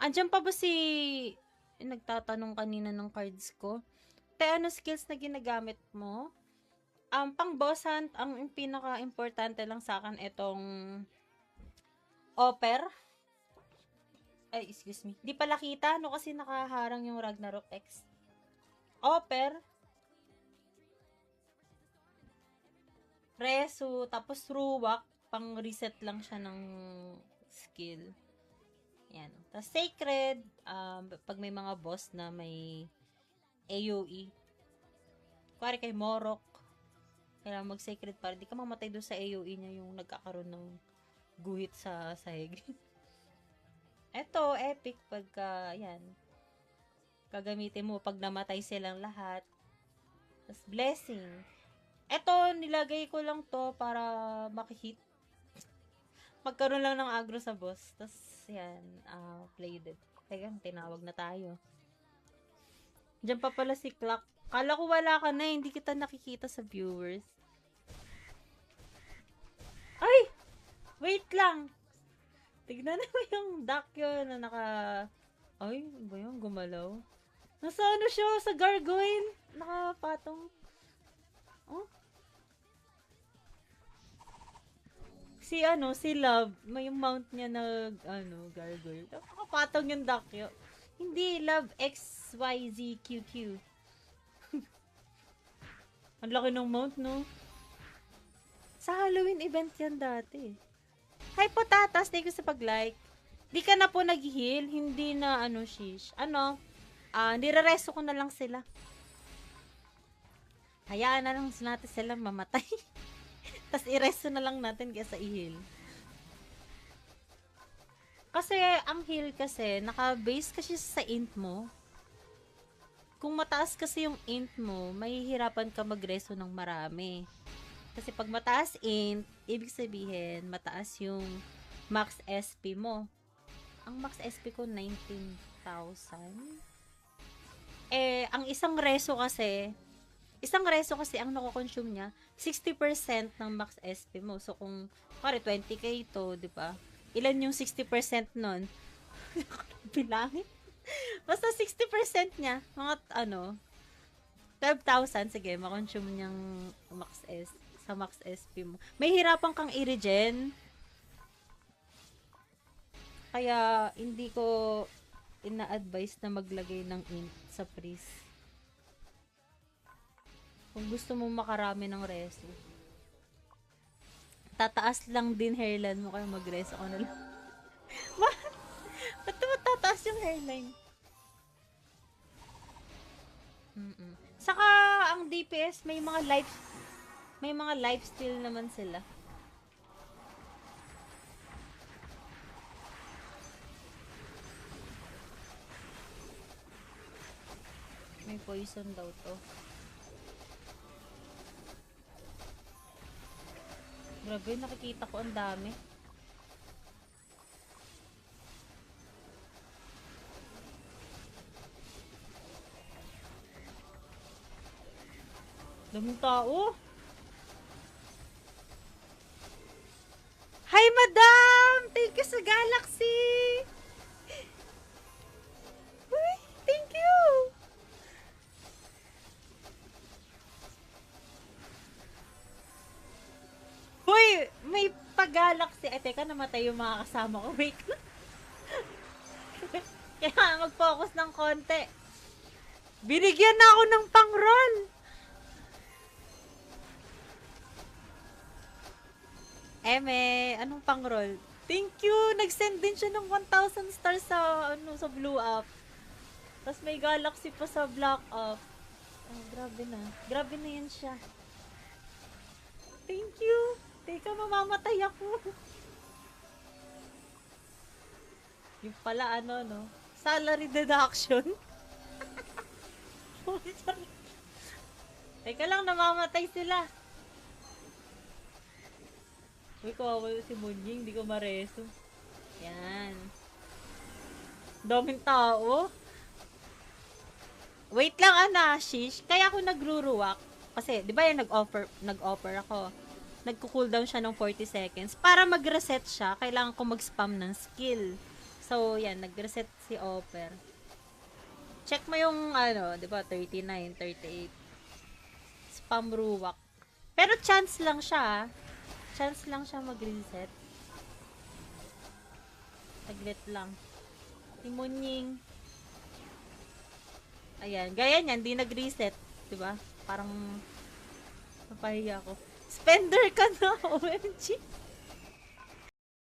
Andyan pa ba si nagtatanong kanina ng cards ko? Te, ano skills na ginagamit mo? Pang boss hunt, ang pinaka-importante lang sa akin itong offer. Ay, excuse me. Di pala kita, no, kasi nakaharang yung Ragnarok X. Offer, Resu, tapos Ruwak, pang reset lang siya ng skill. Yan. Tapos Sacred, pag may mga boss na may AoE. Kuwari kay Morok, kailangan mag-Sacred para di ka mamatay doon sa AoE niya yung nagkakaroon ng guhit sa sahig. Eto, epic pagka, yan, gagamitin mo pag namatay silang lahat. Tapos blessing. Eto, nilagay ko lang to para makihit. Magkaroon lang ng agro sa boss. Tapos, yan, play dead. Teka, tinawag na tayo. Diyan pa pala si Clock. Kala ko wala ka na, hindi kita nakikita sa viewers. Ay! Wait lang! Tignan mo yung duck yun na naka... Ay, ba yun? Gumalaw? Nasa ano siya? Sa gargoyle? Nakapatong. Oh? Si Love, may yung mount niya na, gargoyle. Nakapatong yung duck yun. Hindi, Love XYZQQ. Ang laki ng mount, no? Sa Halloween event yan dati. Hi, Potatas! Thank you sa pag-like. Di ka na po nag-heal. Hindi na, shish. Nire-reso ko na lang sila. Hayaan na lang natin sila mamatay. Tapos i-reso na lang natin kaysa i-heal. Kasi, ang heal kasi, naka-base kasi sa int mo. Kung mataas kasi yung int mo, mahihirapan ka mag-reso ng marami. Kasi pag mataas int, ibig sabihin, mataas yung max SP mo. Ang max SP ko, 19,000. Ang isang reso kasi ang nako-consume niya, 60% ng max SP mo. So, kung, pare, 20k to, di ba? Ilan yung 60% nun? Bilangin. Basta 60% niya, mga, 12,000, sige, makonsume niyang sa max SP mo. May hirapan kang i-regen. Kaya, hindi ko ina-advise na maglagay ng int sa priest. Kung gusto mo makarami ng reso. Tataas lang din hairline mo kaya mag-reso ko na lang. Ba't tataas yung hairline? Saka, ang DPS, may mga lifesteal naman sila. May poison daw to. Grabe, nakikita ko ang dami. Daming tao. Hi, madam! Thank you sa Galaxy! Uy, thank you! Uy, may pag-Galaxy. Ay, teka, namatay yung mga kasama ko. Wait lang. Kaya mag-focus ng konti. Binigyan na ako ng pang-roll. Anong pang-roll? Thank you! Nag-send din siya ng 1,000 stars sa blue up. Tapos may Galaxy pa sa black up. Oh, grabe na. Grabe na yan siya. Thank you! Teka, mamamatay ako. Yung pala, salary deduction. Teka lang, namamatay sila. Uy, kawawa si Munjing, hindi ko mareso. Yan. Daming tao. Wait lang, shish. Kaya ako nagruruwak. Kasi, di ba yung nag-offer ako. Nagko-cooldown siya ng 40 seconds. Para mag-reset siya, kailangan ko mag-spam ng skill. So, yan, nag-reset si Oper. Check mo yung, ano, di ba, 39, 38. Spam Ruwak. Pero chance lang siya, ah. Chance lang siya mag-reset. Taglit lang. Timunying. Ayan. Gaya niyan, di nag-reset. Diba? Parang napahiya ako. Spender ka na, OMG.